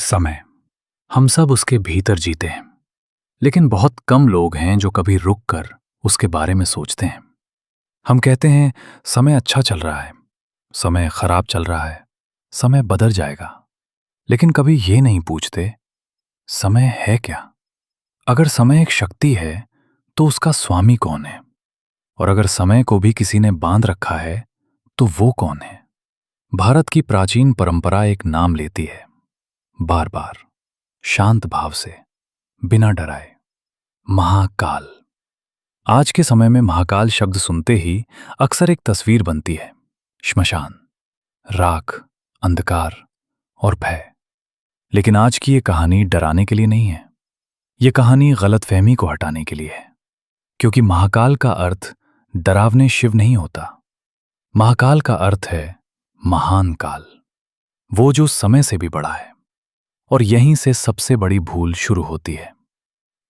समय। हम सब उसके भीतर जीते हैं, लेकिन बहुत कम लोग हैं जो कभी रुक कर उसके बारे में सोचते हैं। हम कहते हैं समय अच्छा चल रहा है, समय खराब चल रहा है, समय बदल जाएगा, लेकिन कभी ये नहीं पूछते समय है क्या। अगर समय एक शक्ति है तो उसका स्वामी कौन है, और अगर समय को भी किसी ने बांध रखा है तो वो कौन है। भारत की प्राचीन परंपरा एक नाम लेती है, बार बार, शांत भाव से, बिना डराए, महाकाल। आज के समय में महाकाल शब्द सुनते ही अक्सर एक तस्वीर बनती है, श्मशान, राख, अंधकार और भय। लेकिन आज की ये कहानी डराने के लिए नहीं है, ये कहानी गलतफहमी को हटाने के लिए है। क्योंकि महाकाल का अर्थ डरावने शिव नहीं होता। महाकाल का अर्थ है महान काल, वो जो समय से भी बड़ा है। और यहीं से सबसे बड़ी भूल शुरू होती है।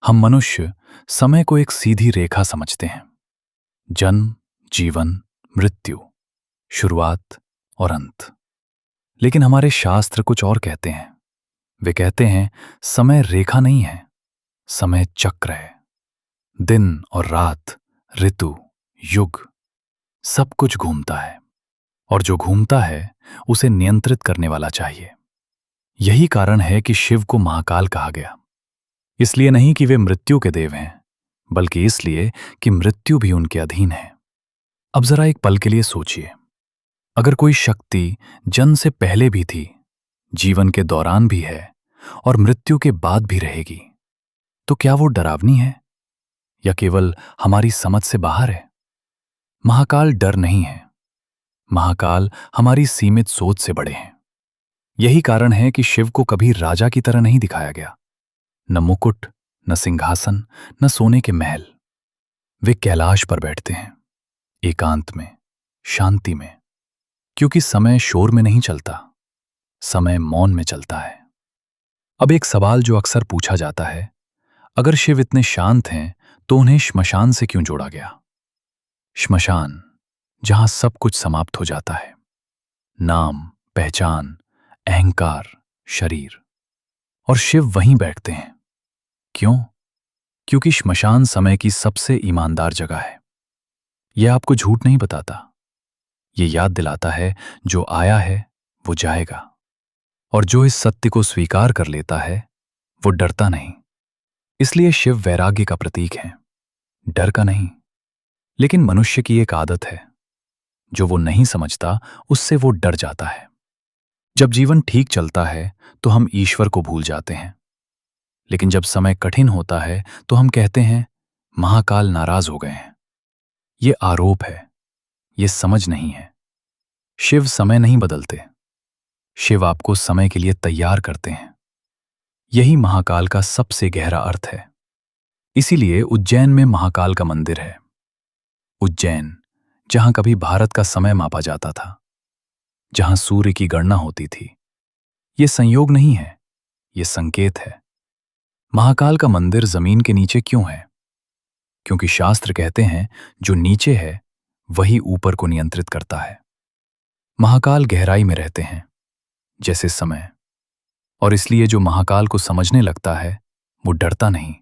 हम मनुष्य समय को एक सीधी रेखा समझते हैं, जन्म, जीवन, मृत्यु, शुरुआत और अंत। लेकिन हमारे शास्त्र कुछ और कहते हैं। वे कहते हैं समय रेखा नहीं है, समय चक्र है। दिन और रात, ऋतु, युग, सब कुछ घूमता है, और जो घूमता है उसे नियंत्रित करने वाला चाहिए। यही कारण है कि शिव को महाकाल कहा गया। इसलिए नहीं कि वे मृत्यु के देव हैं, बल्कि इसलिए कि मृत्यु भी उनके अधीन है। अब जरा एक पल के लिए सोचिए, अगर कोई शक्ति जन्म से पहले भी थी, जीवन के दौरान भी है और मृत्यु के बाद भी रहेगी, तो क्या वो डरावनी है या केवल हमारी समझ से बाहर है। महाकाल डर नहीं है, महाकाल हमारी सीमित सोच से बड़े हैं। यही कारण है कि शिव को कभी राजा की तरह नहीं दिखाया गया, न मुकुट, न सिंहासन, न सोने के महल। वे कैलाश पर बैठते हैं, एकांत में, शांति में। क्योंकि समय शोर में नहीं चलता, समय मौन में चलता है। अब एक सवाल जो अक्सर पूछा जाता है, अगर शिव इतने शांत हैं तो उन्हें श्मशान से क्यों जोड़ा गया। श्मशान, जहां सब कुछ समाप्त हो जाता है, नाम, पहचान, अहंकार, शरीर, और शिव वहीं बैठते हैं। क्यों? क्योंकि श्मशान समय की सबसे ईमानदार जगह है। यह आपको झूठ नहीं बताता, ये याद दिलाता है जो आया है वो जाएगा, और जो इस सत्य को स्वीकार कर लेता है वो डरता नहीं। इसलिए शिव वैराग्य का प्रतीक है, डर का नहीं। लेकिन मनुष्य की एक आदत है, जो वो नहीं समझता उससे वो डर जाता है। जब जीवन ठीक चलता है तो हम ईश्वर को भूल जाते हैं, लेकिन जब समय कठिन होता है तो हम कहते हैं महाकाल नाराज हो गए हैं। ये आरोप है, ये समझ नहीं है। शिव समय नहीं बदलते, शिव आपको समय के लिए तैयार करते हैं। यही महाकाल का सबसे गहरा अर्थ है। इसीलिए उज्जैन में महाकाल का मंदिर है। उज्जैन, जहां कभी भारत का समय मापा जाता था, जहां सूर्य की गणना होती थी। ये संयोग नहीं है, ये संकेत है। महाकाल का मंदिर जमीन के नीचे क्यों है? क्योंकि शास्त्र कहते हैं जो नीचे है वही ऊपर को नियंत्रित करता है। महाकाल गहराई में रहते हैं, जैसे समय। और इसलिए जो महाकाल को समझने लगता है वो डरता नहीं,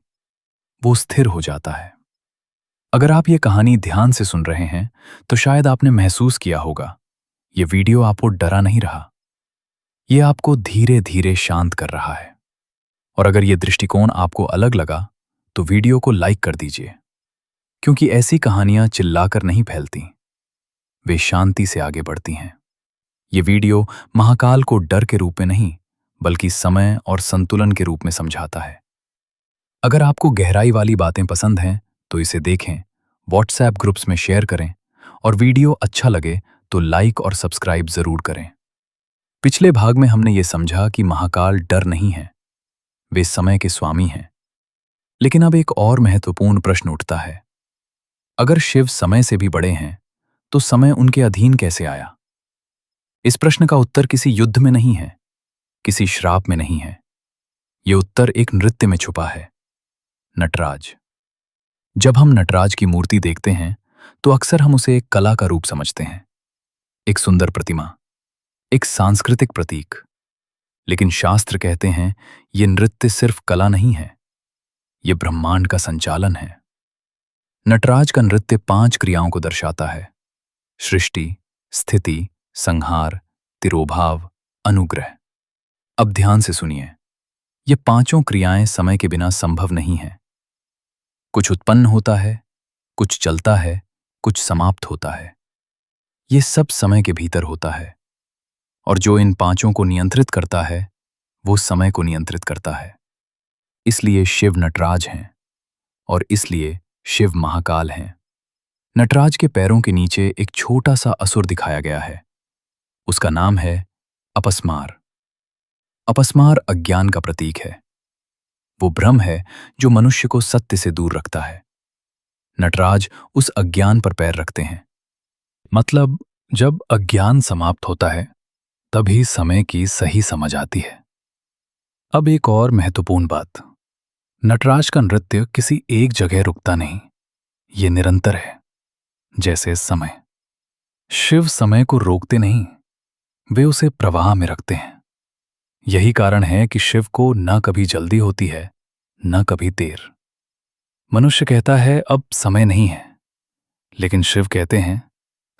वो स्थिर हो जाता है। अगर आप ये कहानी ध्यान से सुन रहे हैं तो शायद आपने महसूस किया होगा, ये वीडियो आपको डरा नहीं रहा, ये आपको धीरे धीरे शांत कर रहा है। और अगर ये दृष्टिकोण आपको अलग लगा तो वीडियो को लाइक कर दीजिए, क्योंकि ऐसी कहानियां चिल्लाकर नहीं फैलती, वे शांति से आगे बढ़ती हैं। ये वीडियो महाकाल को डर के रूप में नहीं, बल्कि समय और संतुलन के रूप में समझाता है। अगर आपको गहराई वाली बातें पसंद हैं तो इसे देखें, व्हाट्सएप ग्रुप्स में शेयर करें, और वीडियो अच्छा लगे तो लाइक और सब्सक्राइब जरूर करें। पिछले भाग में हमने ये समझा कि महाकाल डर नहीं है, वे समय के स्वामी हैं। लेकिन अब एक और महत्वपूर्ण प्रश्न उठता है, अगर शिव समय से भी बड़े हैं तो समय उनके अधीन कैसे आया। इस प्रश्न का उत्तर किसी युद्ध में नहीं है, किसी श्राप में नहीं है। ये उत्तर एक नृत्य में छुपा है, नटराज। जब हम नटराज की मूर्ति देखते हैं तो अक्सर हम उसे एक कला का रूप समझते हैं, एक सुंदर प्रतिमा, एक सांस्कृतिक प्रतीक। लेकिन शास्त्र कहते हैं ये नृत्य सिर्फ कला नहीं है, ये ब्रह्मांड का संचालन है। नटराज का नृत्य 5 क्रियाओं को दर्शाता है: सृष्टि, स्थिति, संहार, तिरोभाव, अनुग्रह। अब ध्यान से सुनिए, ये पांचों क्रियाएं समय के बिना संभव नहीं हैं। कुछ उत्पन्न होता है, कुछ चलता है, कुछ समाप्त होता है। ये सब समय के भीतर होता है, और जो इन पांचों को नियंत्रित करता है वो समय को नियंत्रित करता है। इसलिए शिव नटराज हैं और इसलिए शिव महाकाल हैं। नटराज के पैरों के नीचे एक छोटा सा असुर दिखाया गया है। उसका नाम है अपस्मार। अपस्मार अज्ञान का प्रतीक है। वो भ्रम है जो मनुष्य को सत्य से दूर रखता है। नटराज उस अज्ञान पर पैर रखते हैं। मतलब जब अज्ञान समाप्त होता है तभी समय की सही समझ आती है। अब एक और महत्वपूर्ण बात, नटराज का नृत्य किसी एक जगह रुकता नहीं, ये निरंतर है, जैसे समय। शिव समय को रोकते नहीं, वे उसे प्रवाह में रखते हैं। यही कारण है कि शिव को न कभी जल्दी होती है, न कभी देर। मनुष्य कहता है अब समय नहीं है, लेकिन शिव कहते हैं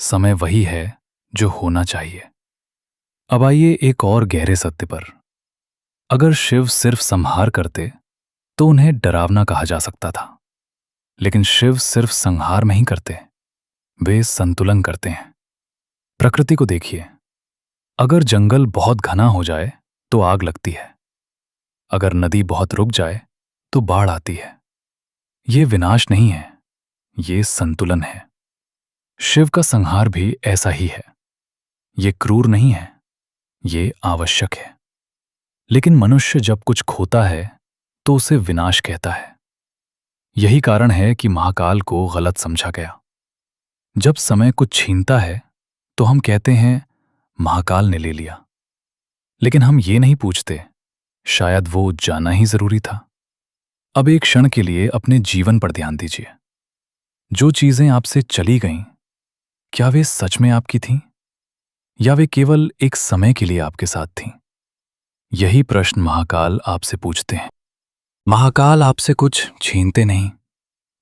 समय वही है जो होना चाहिए। अब आइए एक और गहरे सत्य पर। अगर शिव सिर्फ संहार करते तो उन्हें डरावना कहा जा सकता था, लेकिन शिव सिर्फ संहार नहीं करते, वे संतुलन करते हैं। प्रकृति को देखिए, अगर जंगल बहुत घना हो जाए तो आग लगती है, अगर नदी बहुत रुक जाए तो बाढ़ आती है। ये विनाश नहीं है, ये संतुलन है। शिव का संहार भी ऐसा ही है। ये क्रूर नहीं है, ये आवश्यक है। लेकिन मनुष्य जब कुछ खोता है तो उसे विनाश कहता है। यही कारण है कि महाकाल को गलत समझा गया। जब समय कुछ छीनता है तो हम कहते हैं महाकाल ने ले लिया, लेकिन हम ये नहीं पूछते शायद वो जाना ही जरूरी था। अब एक क्षण के लिए अपने जीवन पर ध्यान दीजिए। जो चीजें आपसे चली गईं, क्या वे सच में आपकी थीं या वे केवल एक समय के लिए आपके साथ थीं? यही प्रश्न महाकाल आपसे पूछते हैं। महाकाल आपसे कुछ छीनते नहीं,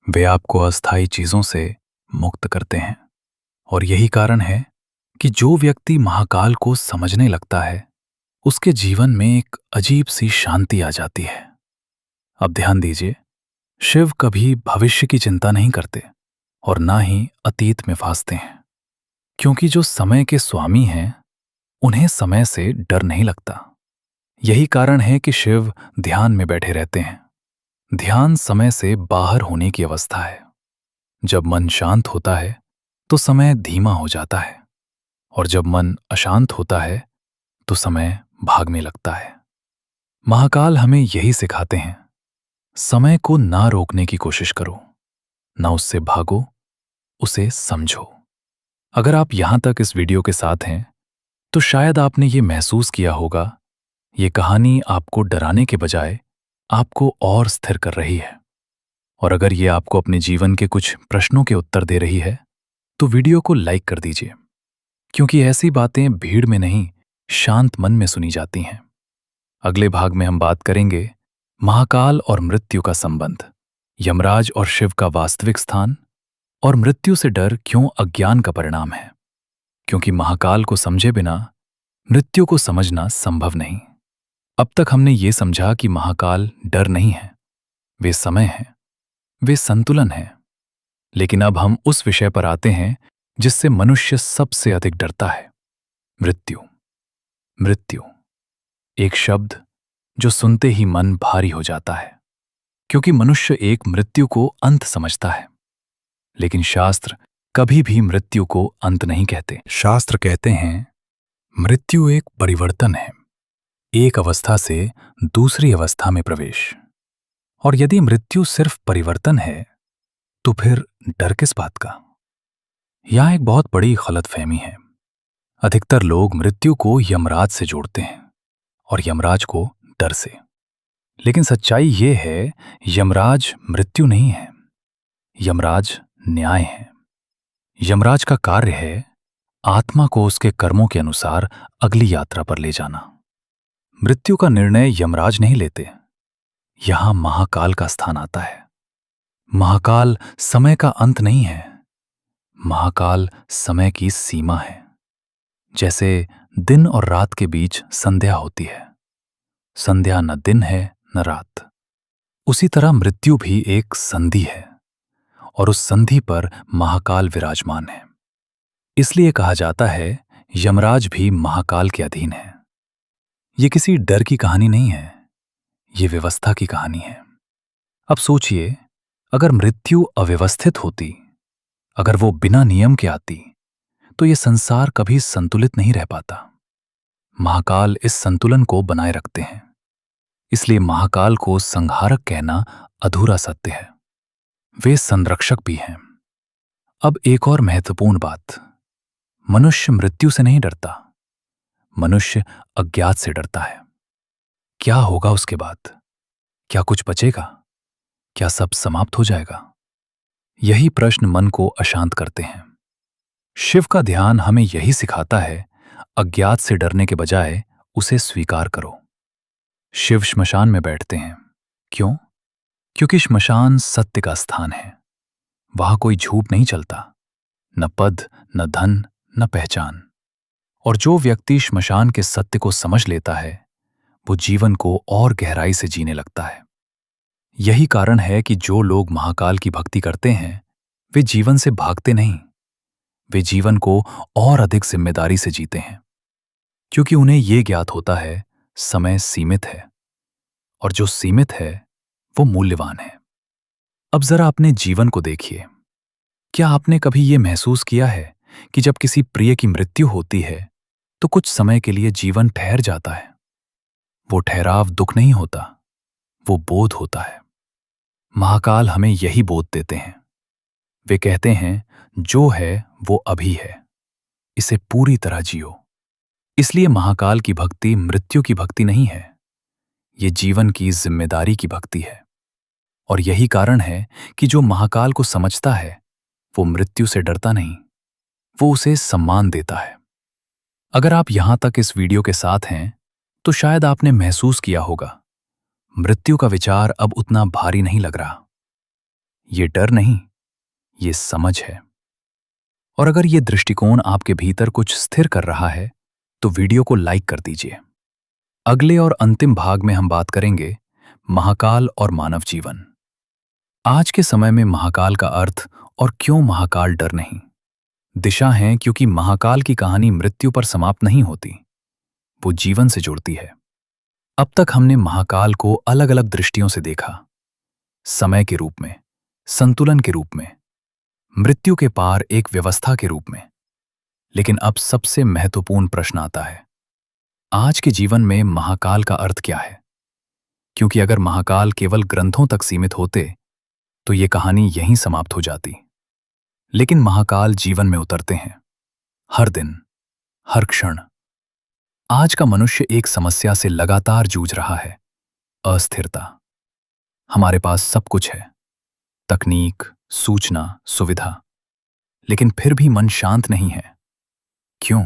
वे आपको अस्थायी चीजों से मुक्त करते हैं। और यही कारण है कि जो व्यक्ति महाकाल को समझने लगता है उसके जीवन में एक अजीब सी शांति आ जाती है। अब ध्यान दीजिए, शिव कभी भविष्य की चिंता नहीं करते और ना ही अतीत में फंसते हैं, क्योंकि जो समय के स्वामी हैं उन्हें समय से डर नहीं लगता। यही कारण है कि शिव ध्यान में बैठे रहते हैं। ध्यान समय से बाहर होने की अवस्था है। जब मन शांत होता है तो समय धीमा हो जाता है, और जब मन अशांत होता है तो समय भागने लगता है। महाकाल हमें यही सिखाते हैं, समय को ना रोकने की कोशिश करो, ना उससे भागो, उसे समझो। अगर आप यहां तक इस वीडियो के साथ हैं तो शायद आपने ये महसूस किया होगा, ये कहानी आपको डराने के बजाय आपको और स्थिर कर रही है। और अगर ये आपको अपने जीवन के कुछ प्रश्नों के उत्तर दे रही है तो वीडियो को लाइक कर दीजिए, क्योंकि ऐसी बातें भीड़ में नहीं, शांत मन में सुनी जाती हैं। अगले भाग में हम बात करेंगे महाकाल और मृत्यु का संबंध, यमराज और शिव का वास्तविक स्थान, और मृत्यु से डर क्यों अज्ञान का परिणाम है। क्योंकि महाकाल को समझे बिना मृत्यु को समझना संभव नहीं। अब तक हमने ये समझा कि महाकाल डर नहीं है, वे समय हैं, वे संतुलन हैं। लेकिन अब हम उस विषय पर आते हैं जिससे मनुष्य सबसे अधिक डरता है, मृत्यु। मृत्यु एक शब्द जो सुनते ही मन भारी हो जाता है, क्योंकि मनुष्य एक मृत्यु को अंत समझता है। लेकिन शास्त्र कभी भी मृत्यु को अंत नहीं कहते। शास्त्र कहते हैं मृत्यु एक परिवर्तन है, एक अवस्था से दूसरी अवस्था में प्रवेश। और यदि मृत्यु सिर्फ परिवर्तन है तो फिर डर किस बात का? यहां एक बहुत बड़ी गलतफहमी है। अधिकतर लोग मृत्यु को यमराज से जोड़ते हैं और यमराज को डर से। लेकिन सच्चाई ये है, यमराज मृत्यु नहीं है, यमराज न्याय है। यमराज का कार्य है आत्मा को उसके कर्मों के अनुसार अगली यात्रा पर ले जाना। मृत्यु का निर्णय यमराज नहीं लेते, यहां महाकाल का स्थान आता है। महाकाल समय का अंत नहीं है, महाकाल समय की सीमा है। जैसे दिन और रात के बीच संध्या होती है, संध्या न दिन है न रात, उसी तरह मृत्यु भी एक संधि है और उस संधि पर महाकाल विराजमान है। इसलिए कहा जाता है यमराज भी महाकाल के अधीन है। ये किसी डर की कहानी नहीं है, ये व्यवस्था की कहानी है। अब सोचिए, अगर मृत्यु अव्यवस्थित होती, अगर वो बिना नियम के आती, तो ये संसार कभी संतुलित नहीं रह पाता। महाकाल इस संतुलन को बनाए रखते हैं, इसलिए महाकाल को संहारक कहना अधूरा सत्य है। वे संरक्षक भी हैं। अब एक और महत्वपूर्ण बात, मनुष्य मृत्यु से नहीं डरता, मनुष्य अज्ञात से डरता है। क्या होगा उसके बाद? क्या कुछ बचेगा? क्या सब समाप्त हो जाएगा? यही प्रश्न मन को अशांत करते हैं। शिव का ध्यान हमें यही सिखाता है, अज्ञात से डरने के बजाय उसे स्वीकार करो। शिव श्मशान में बैठते हैं। क्यों? क्योंकि श्मशान सत्य का स्थान है। वहां कोई झूठ नहीं चलता, न पद, न धन, न पहचान। और जो व्यक्ति श्मशान के सत्य को समझ लेता है, वो जीवन को और गहराई से जीने लगता है। यही कारण है कि जो लोग महाकाल की भक्ति करते हैं, वे जीवन से भागते नहीं, वे जीवन को और अधिक जिम्मेदारी से जीते हैं, क्योंकि उन्हें यह ज्ञात होता है समय सीमित है और जो सीमित है वो मूल्यवान है। अब जरा अपने जीवन को देखिए। क्या आपने कभी यह महसूस किया है कि जब किसी प्रिय की मृत्यु होती है तो कुछ समय के लिए जीवन ठहर जाता है? वो ठहराव दुख नहीं होता, वो बोध होता है। महाकाल हमें यही बोध देते हैं। वे कहते हैं जो है वो अभी है, इसे पूरी तरह जियो। इसलिए महाकाल की भक्ति मृत्यु की भक्ति नहीं है, ये जीवन की जिम्मेदारी की भक्ति है। और यही कारण है कि जो महाकाल को समझता है वो मृत्यु से डरता नहीं, वो उसे सम्मान देता है। अगर आप यहां तक इस वीडियो के साथ हैं तो शायद आपने महसूस किया होगा, मृत्यु का विचार अब उतना भारी नहीं लग रहा। ये डर नहीं, ये समझ है। और अगर ये दृष्टिकोण आपके भीतर कुछ स्थिर कर रहा है तो वीडियो को लाइक कर दीजिए। अगले और अंतिम भाग में हम बात करेंगे महाकाल और मानव जीवन। आज के समय में महाकाल का अर्थ और क्यों महाकाल डर नहीं, दिशा है, क्योंकि महाकाल की कहानी मृत्यु पर समाप्त नहीं होती, वो जीवन से जुड़ती है। अब तक हमने महाकाल को अलग अलग दृष्टियों से देखा, समय के रूप में, संतुलन के रूप में, मृत्यु के पार एक व्यवस्था के रूप में। लेकिन अब सबसे महत्वपूर्ण प्रश्न आता है, आज के जीवन में महाकाल का अर्थ क्या है? क्योंकि अगर महाकाल केवल ग्रंथों तक सीमित होते तो ये कहानी यहीं समाप्त हो जाती। लेकिन महाकाल जीवन में उतरते हैं, हर दिन, हर क्षण। आज का मनुष्य एक समस्या से लगातार जूझ रहा है, अस्थिरता। हमारे पास सब कुछ है, तकनीक, सूचना, सुविधा, लेकिन फिर भी मन शांत नहीं है। क्यों?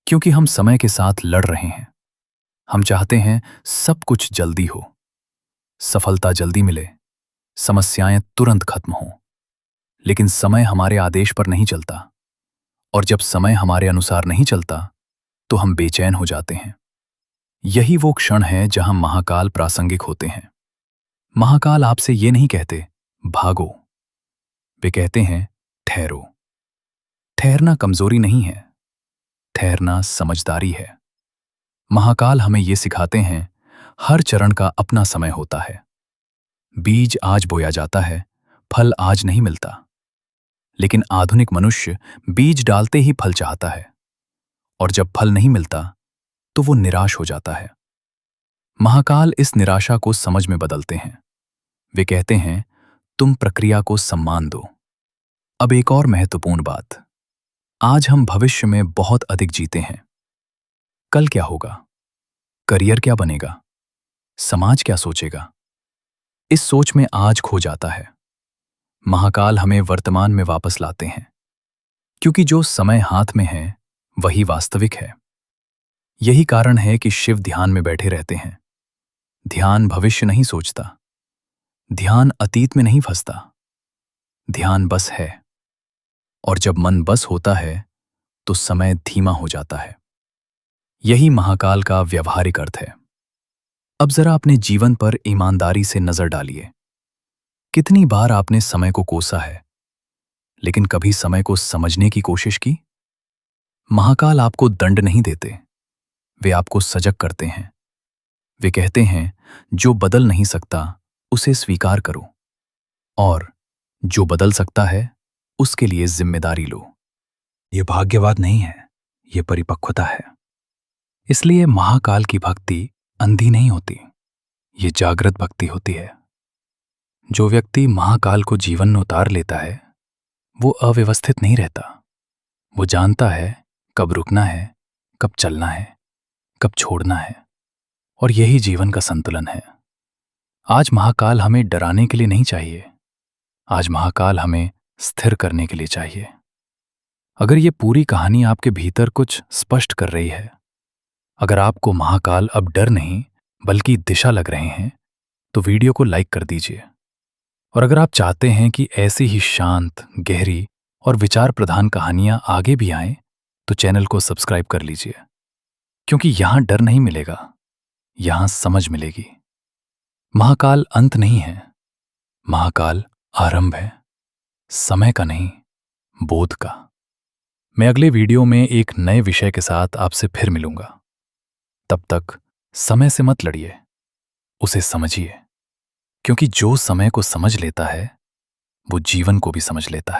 क्योंकि हम समय के साथ लड़ रहे हैं। हम चाहते हैं सब कुछ जल्दी हो, सफलता जल्दी मिले, समस्याएं तुरंत खत्म हों। लेकिन समय हमारे आदेश पर नहीं चलता, और जब समय हमारे अनुसार नहीं चलता तो हम बेचैन हो जाते हैं। यही वो क्षण है जहां महाकाल प्रासंगिक होते हैं। महाकाल आपसे ये नहीं कहते भागो, वे कहते हैं ठहरो। ठहरना कमजोरी नहीं है, ठहरना समझदारी है। महाकाल हमें ये सिखाते हैं, हर चरण का अपना समय होता है। बीज आज बोया जाता है, फल आज नहीं मिलता। लेकिन आधुनिक मनुष्य बीज डालते ही फल चाहता है, और जब फल नहीं मिलता तो वो निराश हो जाता है। महाकाल इस निराशा को समझ में बदलते हैं। वे कहते हैं तुम प्रक्रिया को सम्मान दो। अब एक और महत्वपूर्ण बात, आज हम भविष्य में बहुत अधिक जीते हैं। कल क्या होगा? करियर क्या बनेगा? समाज क्या सोचेगा? इस सोच में आज खो जाता है। महाकाल हमें वर्तमान में वापस लाते हैं, क्योंकि जो समय हाथ में है वही वास्तविक है। यही कारण है कि शिव ध्यान में बैठे रहते हैं। ध्यान भविष्य नहीं सोचता, ध्यान अतीत में नहीं फंसता, ध्यान बस है। और जब मन बस होता है तो समय धीमा हो जाता है। यही महाकाल का व्यवहारिक अर्थ है। अब जरा अपने जीवन पर ईमानदारी से नजर डालिए। कितनी बार आपने समय को कोसा है, लेकिन कभी समय को समझने की कोशिश की? महाकाल आपको दंड नहीं देते, वे आपको सजग करते हैं। वे कहते हैं, जो बदल नहीं सकता उसे स्वीकार करो, और जो बदल सकता है उसके लिए जिम्मेदारी लो। ये भाग्यवाद नहीं है, ये परिपक्वता है। इसलिए महाकाल की भक्ति अंधी नहीं होती, ये जागृत भक्ति होती है। जो व्यक्ति महाकाल को जीवन में उतार लेता है, वो अव्यवस्थित नहीं रहता। वो जानता है कब रुकना है, कब चलना है, कब छोड़ना है, और यही जीवन का संतुलन है। आज महाकाल हमें डराने के लिए नहीं चाहिए, आज महाकाल हमें स्थिर करने के लिए चाहिए। अगर ये पूरी कहानी आपके भीतर कुछ स्पष्ट कर रही है, अगर आपको महाकाल अब डर नहीं बल्कि दिशा लग रहे हैं, तो वीडियो को लाइक कर दीजिए। और अगर आप चाहते हैं कि ऐसी ही शांत, गहरी और विचार प्रधान कहानियां आगे भी आएं, तो चैनल को सब्सक्राइब कर लीजिए। क्योंकि यहां डर नहीं मिलेगा, यहां समझ मिलेगी। महाकाल अंत नहीं है, महाकाल आरंभ है, समय का नहीं, बोध का। मैं अगले वीडियो में एक नए विषय के साथ आपसे फिर मिलूंगा। तब तक समय से मत लड़िए, उसे समझिए। क्योंकि जो समय को समझ लेता है वो जीवन को भी समझ लेता है।